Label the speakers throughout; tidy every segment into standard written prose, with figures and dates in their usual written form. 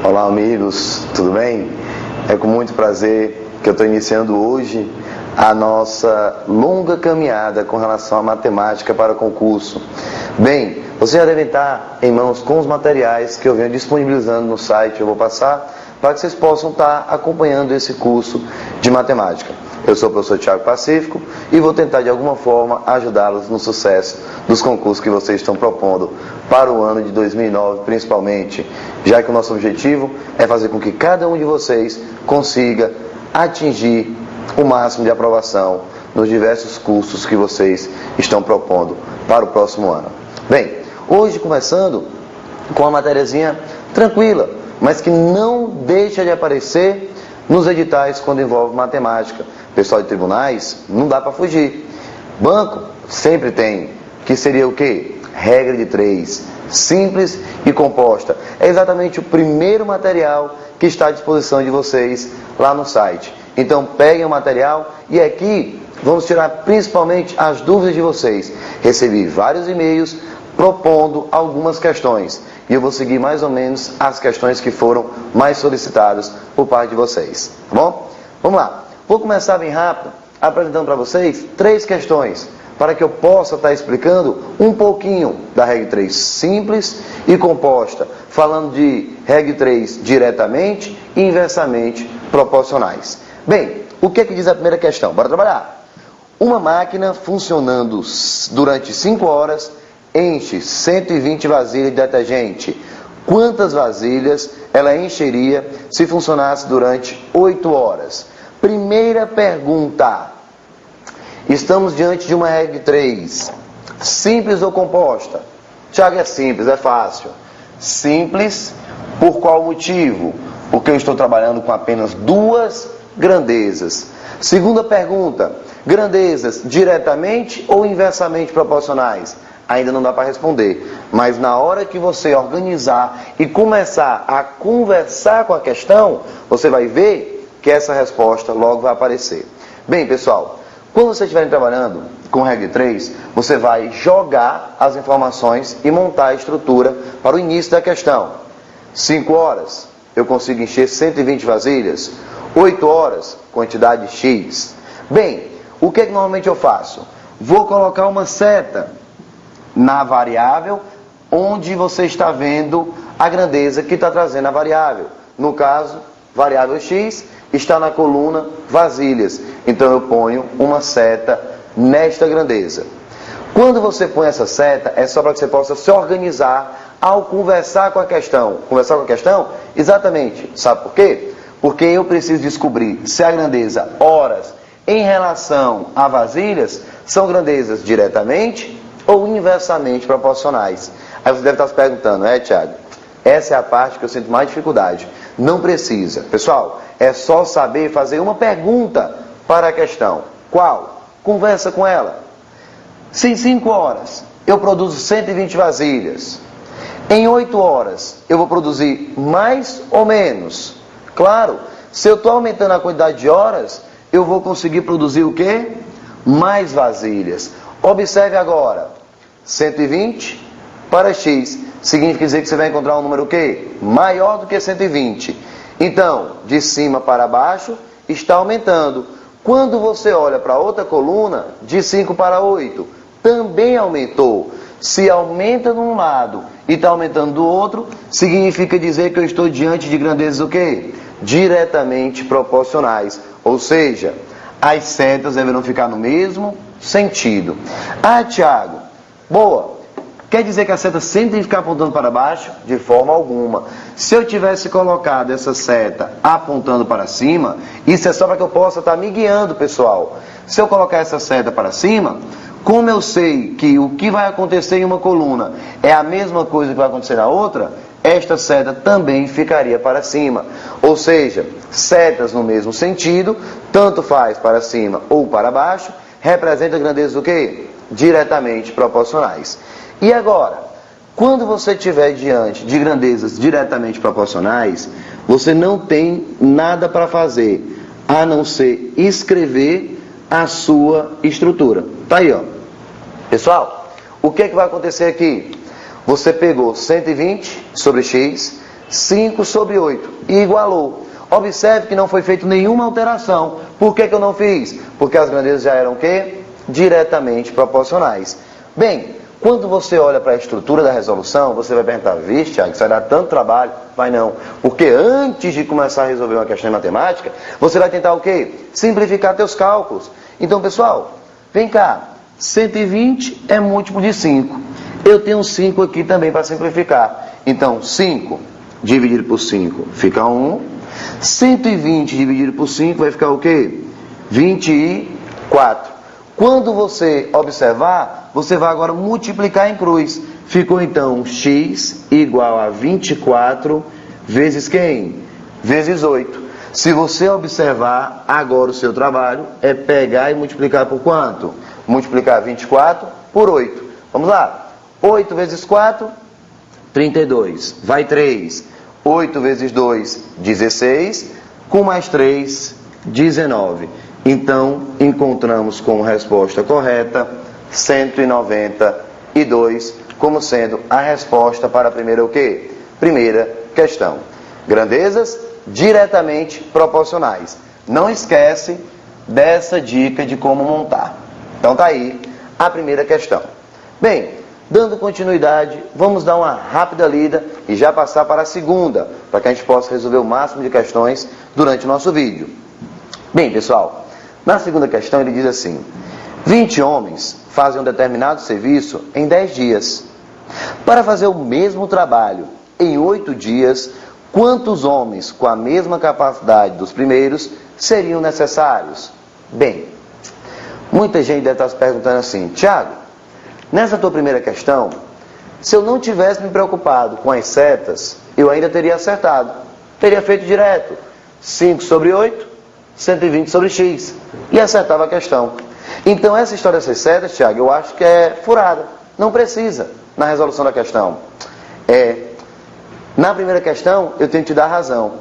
Speaker 1: Olá amigos, tudo bem? É com muito prazer que eu estou iniciando hoje a nossa longa caminhada com relação à matemática para concurso. Bem, vocês já devem estar em mãos com os materiais que eu venho disponibilizando no site, eu vou passar para que vocês possam estar acompanhando esse curso de matemática. Eu sou o professor Thiago Pacífico e vou tentar de alguma forma ajudá-los no sucesso dos concursos que vocês estão propondo para o ano de 2009, principalmente, já que o nosso objetivo é fazer com que cada um de vocês consiga atingir o máximo de aprovação nos diversos cursos que vocês estão propondo para o próximo ano. Bem, hoje começando com uma matériazinha tranquila, mas que não deixa de aparecer nos editais quando envolve matemática. Pessoal de tribunais, não dá para fugir. Banco sempre tem, que seria o quê? Regra de 3, simples e composta. É exatamente o primeiro material que está à disposição de vocês lá no site. Então peguem o material e aqui vamos tirar principalmente as dúvidas de vocês. Recebi vários e-mails propondo algumas questões e eu vou seguir mais ou menos as questões que foram mais solicitadas por parte de vocês, tá bom? Vamos lá, vou começar bem rápido apresentando para vocês 3 questões para que eu possa estar explicando um pouquinho da regra 3 simples e composta, falando de regra 3 diretamente e inversamente proporcionais. Bem, o que diz a primeira questão? Bora trabalhar. Uma máquina funcionando durante 5 horas enche 120 vasilhas de detergente. Quantas vasilhas ela encheria se funcionasse durante 8 horas? Primeira pergunta. Estamos diante de uma regra 3. Simples ou composta? Tiago, é simples, é fácil. Simples, por qual motivo? Porque eu estou trabalhando com apenas 2 grandezas. Segunda pergunta. Grandezas diretamente ou inversamente proporcionais? Ainda não dá para responder, mas na hora que você organizar e começar a conversar com a questão, você vai ver que essa resposta logo vai aparecer. Bem, pessoal, quando vocês estiverem trabalhando com regra 3, você vai jogar as informações e montar a estrutura para o início da questão. 5 horas, eu consigo encher 120 vasilhas. 8 horas, quantidade X. Bem, o que normalmente eu faço? Vou colocar uma seta na variável onde você está vendo a grandeza que está trazendo a variável. No caso, variável X está na coluna vasilhas. Então eu ponho uma seta nesta grandeza. Quando você põe essa seta, é só para que você possa se organizar ao conversar com a questão. Conversar com a questão? Exatamente. Sabe por quê? Porque eu preciso descobrir se a grandeza horas em relação a vasilhas são grandezas diretamente ou inversamente proporcionais. Aí você deve estar se perguntando, Thiago, essa é a parte que eu sinto mais dificuldade. Não precisa. Pessoal, é só saber fazer uma pergunta para a questão. Qual? Conversa com ela. Se em 5 horas eu produzo 120 vasilhas, em 8 horas eu vou produzir mais ou menos? Claro, se eu estou aumentando a quantidade de horas, eu vou conseguir produzir o quê? Mais vasilhas. Observe agora, 120 para X, significa dizer que você vai encontrar um número o quê? Maior do que 120. Então, de cima para baixo, está aumentando. Quando você olha para outra coluna, de 5 para 8, também aumentou. Se aumenta de um lado e está aumentando do outro, significa dizer que eu estou diante de grandezas o quê? Diretamente proporcionais. Ou seja, as setas deverão ficar no mesmo sentido. Ah, Thiago, boa. Quer dizer que a seta sempre tem que ficar apontando para baixo? De forma alguma. Se eu tivesse colocado essa seta apontando para cima, isso é só para que eu possa estar me guiando, pessoal. Se eu colocar essa seta para cima, como eu sei que o que vai acontecer em uma coluna é a mesma coisa que vai acontecer na outra, esta seta também ficaria para cima. Ou seja, setas no mesmo sentido, tanto faz para cima ou para baixo, representa grandezas do quê? Diretamente proporcionais. E agora, quando você estiver diante de grandezas diretamente proporcionais, você não tem nada para fazer, a não ser escrever a sua estrutura. Tá aí, ó. Pessoal, o que vai acontecer aqui? Você pegou 120 sobre x, 5 sobre 8. E igualou. Observe que não foi feita nenhuma alteração. Por que eu não fiz? Porque as grandezas já eram o quê? Diretamente proporcionais. Bem, quando você olha para a estrutura da resolução, você vai perguntar, vixe, Thiago, isso vai dar tanto trabalho? Vai não. Porque antes de começar a resolver uma questão de matemática, você vai tentar o quê? Simplificar teus cálculos. Então, pessoal, vem cá. 120 é múltiplo de 5. Eu tenho 5 aqui também para simplificar. Então, 5 dividido por 5 fica 1. 120 dividido por 5 vai ficar o quê? 24. Quando você observar, você vai agora multiplicar em cruz. Ficou então x igual a 24 vezes quem? Vezes 8. Se você observar, agora o seu trabalho é pegar e multiplicar por quanto? Multiplicar 24 por 8. Vamos lá. 8 vezes 4, 32. Vai 3. 8 vezes 2, 16. Com mais 3, 19. Então, encontramos como resposta correta 192 como sendo a resposta para a primeira o quê? Primeira questão. Grandezas diretamente proporcionais. Não esquece dessa dica de como montar. Então tá aí a primeira questão. Bem, dando continuidade, vamos dar uma rápida lida e já passar para a segunda, para que a gente possa resolver o máximo de questões durante o nosso vídeo. Bem, pessoal, na segunda questão ele diz assim: 20 homens fazem um determinado serviço em 10 dias. Para fazer o mesmo trabalho em 8 dias, quantos homens com a mesma capacidade dos primeiros seriam necessários? Bem, muita gente deve estar se perguntando assim: Thiago, nessa tua primeira questão, se eu não tivesse me preocupado com as setas, eu ainda teria acertado. Teria feito direto. 5 sobre 8, 120 sobre x. E acertava a questão. Então essa história dessas setas, Thiago, eu acho que é furada. Não precisa na resolução da questão. Na primeira questão, eu tenho que te dar razão.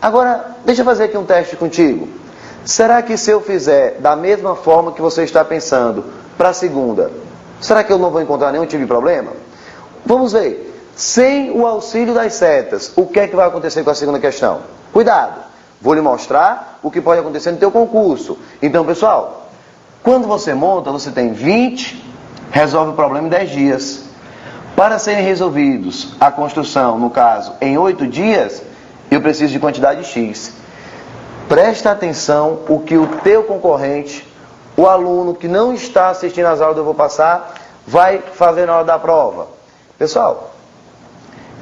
Speaker 1: Agora, deixa eu fazer aqui um teste contigo. Será que se eu fizer da mesma forma que você está pensando para a segunda, será que eu não vou encontrar nenhum tipo de problema? Vamos ver. Sem o auxílio das setas, o que é que vai acontecer com a segunda questão? Cuidado. Vou lhe mostrar o que pode acontecer no teu concurso. Então, pessoal, quando você monta, você tem 20, resolve o problema em 10 dias. Para serem resolvidos a construção, no caso, em 8 dias, eu preciso de quantidade X. Presta atenção o que o teu concorrente, o aluno que não está assistindo às aulas que eu vou passar, vai fazer na hora da prova. Pessoal,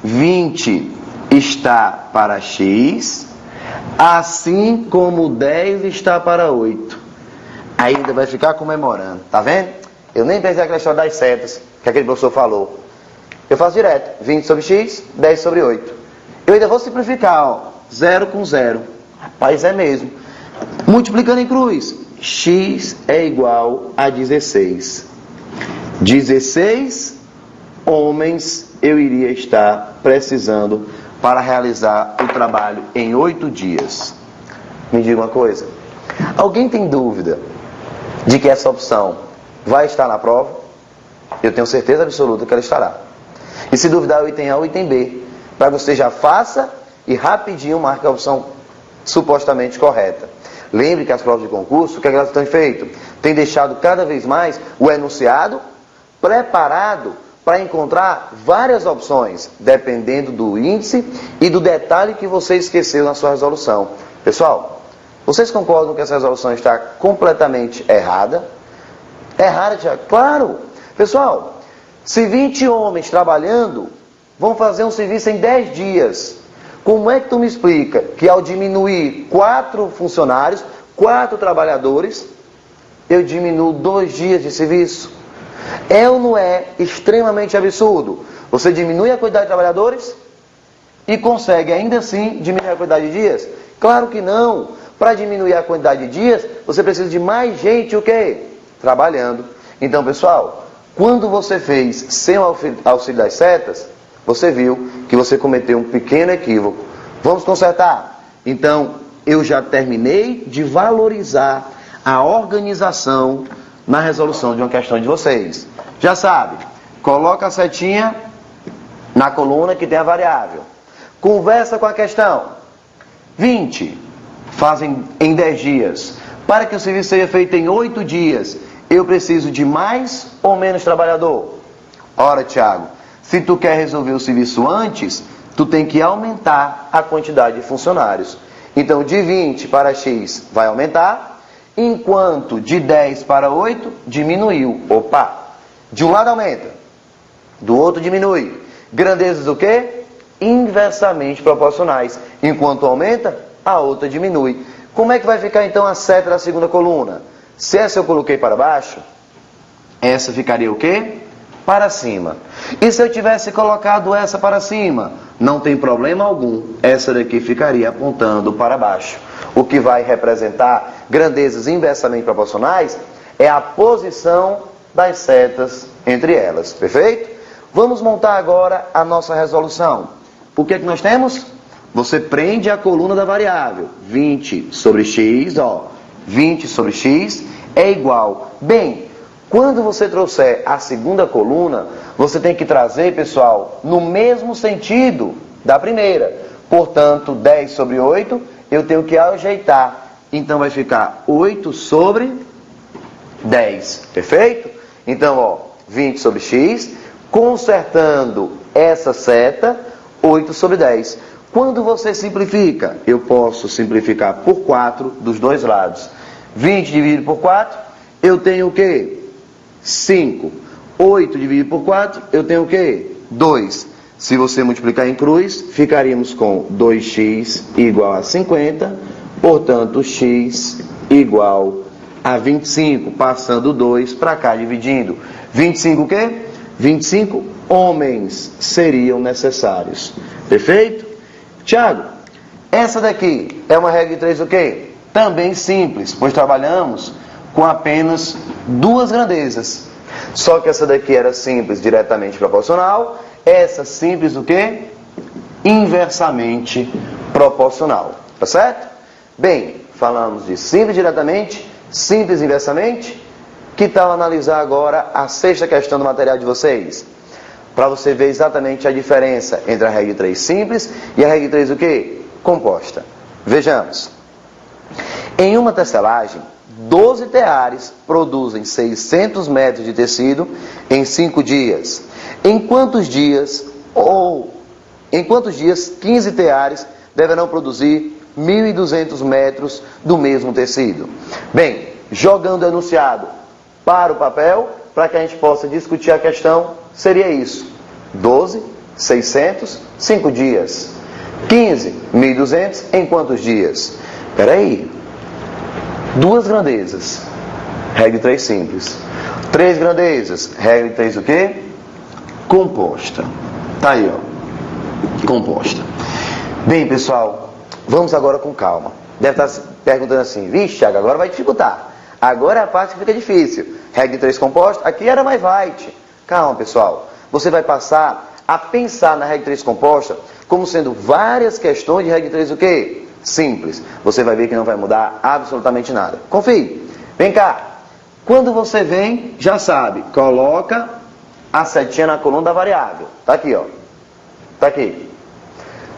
Speaker 1: 20 está para X, assim como 10 está para 8. Aí ainda vai ficar comemorando, tá vendo? Eu nem pensei naquela história das setas, que aquele professor falou. Eu faço direto, 20 sobre X, 10 sobre 8. Eu ainda vou simplificar, ó, 0 com 0. Rapaz, é mesmo. Multiplicando em cruz, X é igual a 16. 16 homens eu iria estar precisando para realizar o trabalho em 8 dias. Me diga uma coisa. Alguém tem dúvida de que essa opção vai estar na prova? Eu tenho certeza absoluta que ela estará. E se duvidar o item A ou o item B, para você já faça e rapidinho marque a opção supostamente correta. Lembre que as provas de concurso, o que elas têm feito? Tem deixado cada vez mais o enunciado preparado para encontrar várias opções, dependendo do índice e do detalhe que você esqueceu na sua resolução. Pessoal, vocês concordam que essa resolução está completamente errada? Errada, Tiago? Claro! Pessoal, se 20 homens trabalhando vão fazer um serviço em 10 dias, como é que tu me explica que ao diminuir 4 funcionários, 4 trabalhadores, eu diminuo 2 dias de serviço? É ou não é extremamente absurdo? Você diminui a quantidade de trabalhadores e consegue ainda assim diminuir a quantidade de dias? Claro que não. Para diminuir a quantidade de dias, você precisa de mais gente o quê? Trabalhando. Então, pessoal, quando você fez sem o auxílio das setas, você viu que você cometeu um pequeno equívoco. Vamos consertar? Então, eu já terminei de valorizar a organização na resolução de uma questão de vocês. Já sabe, coloca a setinha na coluna que tem a variável. Conversa com a questão. 20 fazem em 10 dias. Para que o serviço seja feito em 8 dias, eu preciso de mais ou menos trabalhador? Ora, Tiago, se tu quer resolver o serviço antes, tu tem que aumentar a quantidade de funcionários. Então, de 20 para X vai aumentar, enquanto de 10 para 8 diminuiu. Opa! De um lado aumenta, do outro diminui. Grandezas o quê? Inversamente proporcionais. Enquanto aumenta, a outra diminui. Como é que vai ficar então a seta da segunda coluna? Se essa eu coloquei para baixo, essa ficaria o quê? Para cima. E se eu tivesse colocado essa para cima? Não tem problema algum. Essa daqui ficaria apontando para baixo. O que vai representar grandezas inversamente proporcionais é a posição das setas entre elas. Perfeito? Vamos montar agora a nossa resolução. O que é que nós temos? Você prende a coluna da variável. 20 sobre x, 20 sobre x é igual. Bem, quando você trouxer a segunda coluna, você tem que trazer, pessoal, no mesmo sentido da primeira. Portanto, 10 sobre 8, eu tenho que ajeitar. Então, vai ficar 8 sobre 10. Perfeito? Então, 20 sobre x, consertando essa seta, 8 sobre 10. Quando você simplifica, eu posso simplificar por 4 dos dois lados. 20 dividido por 4, eu tenho o quê? 5. 8 dividido por 4, eu tenho o quê? 2. Se você multiplicar em cruz, ficaríamos com 2x igual a 50, portanto, x igual a 25, passando 2 para cá, dividindo. 25 o quê? 25 homens seriam necessários. Perfeito? Tiago, essa daqui é uma regra de 3 o quê? Também simples, pois trabalhamos com apenas duas grandezas. Só que essa daqui era simples, diretamente proporcional. Essa simples o quê? Inversamente proporcional. Tá certo? Bem, falamos de simples diretamente, simples inversamente. Que tal analisar agora a sexta questão do material de vocês? Para você ver exatamente a diferença entre a regra de 3 simples e a regra de 3 o quê? Composta. Vejamos. Em uma tecelagem, 12 teares produzem 600 metros de tecido em 5 dias. Em quantos dias 15 teares deverão produzir 1.200 metros do mesmo tecido? Bem, jogando o enunciado para o papel, para que a gente possa discutir a questão, seria isso. 12, 600, 5 dias. 15, 1.200, em quantos dias? Espera aí. Duas grandezas. Regra de 3 simples. 3 grandezas. Regra de 3 o quê? Composta. Tá aí, composta. Bem, pessoal, vamos agora com calma. Deve estar se perguntando assim, vixe, Thiago, agora vai dificultar. Agora é a parte que fica difícil. Regra de 3 composta, aqui era mais light. Calma, pessoal. Você vai passar a pensar na regra de 3 composta como sendo várias questões de regra de 3 o quê? Simples. Você vai ver que não vai mudar absolutamente nada. Confie. Vem cá. Quando você vem, já sabe, coloca a setinha na coluna da variável. Tá aqui, Tá aqui.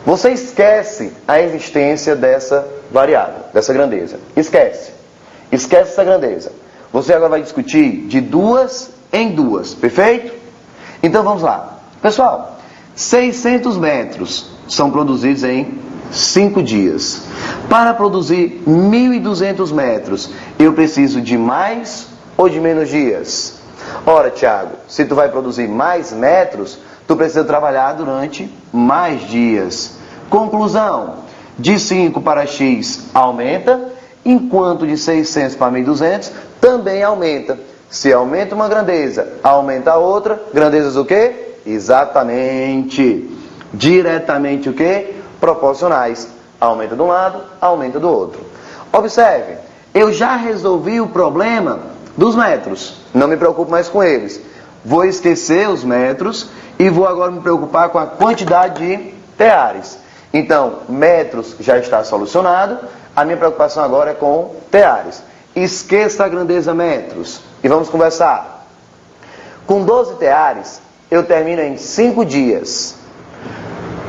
Speaker 1: Você esquece a existência dessa variável, dessa grandeza. Esquece. Esquece essa grandeza. Você agora vai discutir de duas em duas, perfeito? Então vamos lá. Pessoal, 600 metros são produzidos em 5 dias. Para produzir 1.200 metros, eu preciso de mais ou de menos dias? Ora, Thiago, se tu vai produzir mais metros, tu precisa trabalhar durante mais dias. Conclusão, de 5 para x aumenta, enquanto de 600 para 1.200 também aumenta. Se aumenta uma grandeza, aumenta a outra. Grandezas o quê? Exatamente. Diretamente o quê? Proporcionais. Aumenta de um lado, aumenta do outro. Observe, eu já resolvi o problema dos metros. Não me preocupo mais com eles. Vou esquecer os metros e vou agora me preocupar com a quantidade de teares. Então, metros já está solucionado. A minha preocupação agora é com teares. Esqueça a grandeza metros. E vamos conversar. Com 12 teares, eu termino em 5 dias.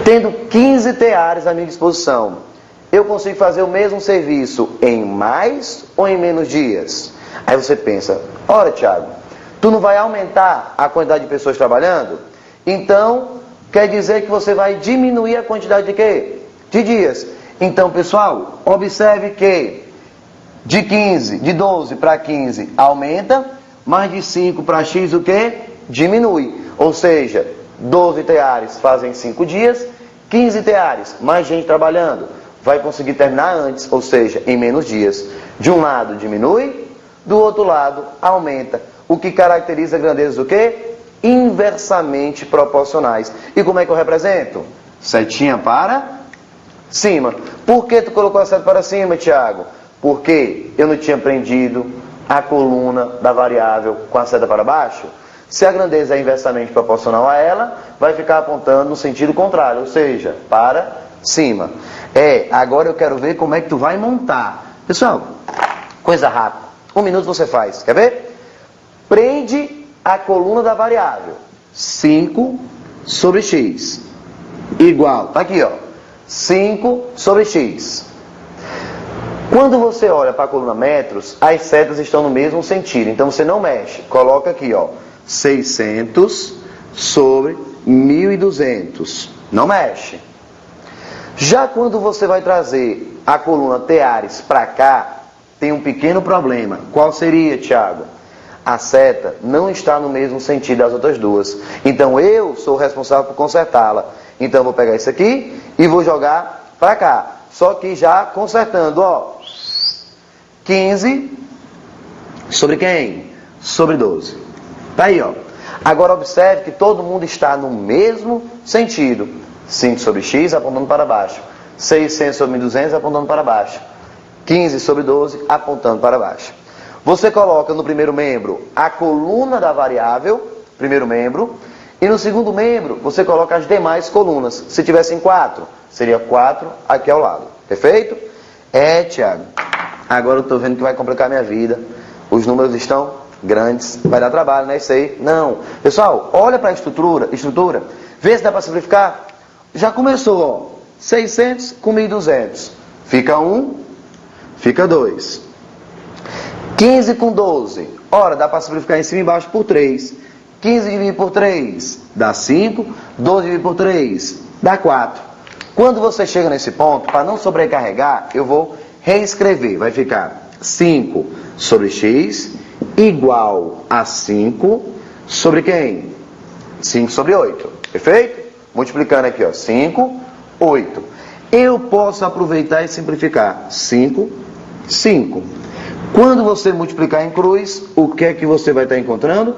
Speaker 1: Tendo 15 teares à minha disposição, eu consigo fazer o mesmo serviço em mais ou em menos dias? Aí você pensa, ora Tiago, tu não vai aumentar a quantidade de pessoas trabalhando? Então, quer dizer que você vai diminuir a quantidade de quê? De dias. Então, pessoal, observe que de 12 para 15 aumenta, mas de 5 para X o quê? Diminui. Ou seja, 12 teares fazem 5 dias, 15 teares, mais gente trabalhando, vai conseguir terminar antes, ou seja, em menos dias. De um lado diminui, do outro lado aumenta. O que caracteriza grandezas do quê? Inversamente proporcionais. E como é que eu represento? Setinha para cima. Por que tu colocou a seta para cima, Tiago? Porque eu não tinha aprendido a coluna da variável com a seta para baixo. Se a grandeza é inversamente proporcional a ela, vai ficar apontando no sentido contrário, ou seja, para cima. Agora eu quero ver como é que tu vai montar. Pessoal, coisa rápida. 1 minuto você faz. Quer ver? Prende a coluna da variável. 5 sobre x. Igual. Tá aqui, ó. 5 sobre x. Quando você olha para a coluna metros, as setas estão no mesmo sentido. Então você não mexe. Coloca aqui, ó. 600 sobre 1.200. Não mexe. Já quando você vai trazer a coluna teares para cá, tem um pequeno problema. Qual seria, Tiago? A seta não está no mesmo sentido das outras duas. Então eu sou o responsável por consertá-la. Então eu vou pegar isso aqui e vou jogar para cá. Só que já consertando, ó. 15 sobre quem? Sobre 12. Tá aí, ó. Agora observe que todo mundo está no mesmo sentido. 5 sobre x apontando para baixo. 600 sobre 1.200 apontando para baixo. 15 sobre 12 apontando para baixo. Você coloca no primeiro membro a coluna da variável, primeiro membro, e no segundo membro você coloca as demais colunas. Se tivessem 4, seria 4 aqui ao lado. Perfeito? Tiago. Agora eu estou vendo que vai complicar a minha vida. Os números estão grandes. Vai dar trabalho, né? Isso aí. Não. Pessoal, olha para a estrutura. Vê se dá para simplificar. Já começou, ó. 600 com 1.200. Fica 1, fica 2. 15 com 12. Ora, dá para simplificar em cima e embaixo por 3. 15 dividido por 3 dá 5. 12 dividido por 3 dá 4. Quando você chega nesse ponto, para não sobrecarregar, eu vou reescrever. Vai ficar 5 sobre x igual a 5 sobre quem? 5 sobre 8. Perfeito? Multiplicando aqui, ó. 5, 8. Eu posso aproveitar e simplificar. 5, 5. Quando você multiplicar em cruz, o que é que você vai estar encontrando?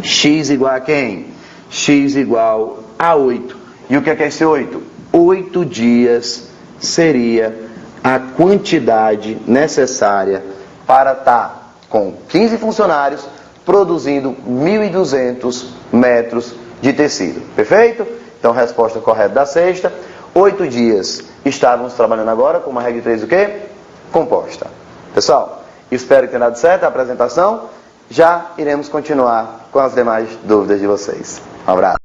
Speaker 1: X igual a quem? X igual a 8. E o que é esse 8? 8 dias seria a quantidade necessária para estar com 15 funcionários produzindo 1.200 metros de tecido. Perfeito? Então, resposta correta da sexta. 8 dias estávamos trabalhando agora com uma regra de 3 o quê? Composta. Pessoal, espero que tenha dado certo a apresentação. Já iremos continuar com as demais dúvidas de vocês. Um abraço.